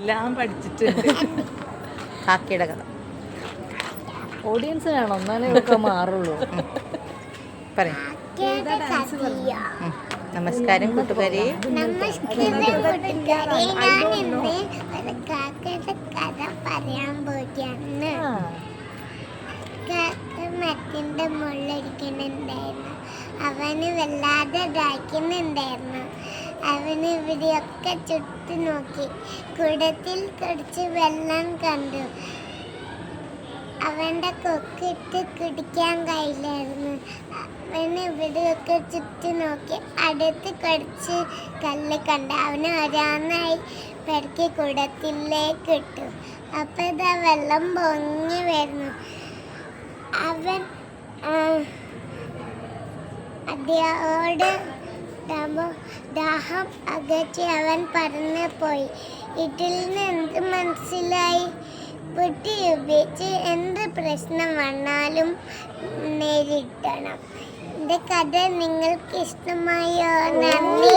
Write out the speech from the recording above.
എല്ലാം പഠിച്ചിട്ടുണ്ട്. കാക്കയുടെ കഥ ഓഡിയൻസ് വേണം, എന്നാലേ ഒക്കെ മാറുള്ളൂ. പറയും. നമസ്കാരം കൂട്ടുകാരെ. കഥ പറയാൻ പോയിട്ടാണ്. മരത്തിന്റെ മുകളിലിരിക്കുന്നുണ്ടായിരുന്നു. അവന് വല്ലാതെ ദാഹിക്കുന്നുണ്ടായിരുന്നു. അവന് ഇവിടെയൊക്കെ ചുറ്റി നോക്കി. കുടത്തിൽ കുറച്ച് വെള്ളം കണ്ടു. അവൻ്റെ കൊക്കിട്ട് കുടിക്കാൻ കഴിയില്ലായിരുന്നു. അവന് ഇവിടെയൊക്കെ ചുറ്റി നോക്കി. അടുത്ത് കുറച്ച് കല്ല് കണ്ട്. അവന് ഒരാന്നായി പെറുക്കി കുടത്തിലേക്ക് ഇട്ടു. അപ്പം ഇതാ വെള്ളം പൊങ്ങി വരുന്നു. അവൻ അതിയോട് ദാഹം അകറ്റി അവൻ പറന്നു പോയി. ഇതിൽ നിന്ന് എന്ത് മനസ്സിലായി? ബുദ്ധി ഉപയോഗിച്ച് എന്ത് പ്രശ്നം വന്നാലും നേരിടണം. എൻ്റെ കഥ നിങ്ങൾക്ക് ഇഷ്ടമായോ? നന്ദി.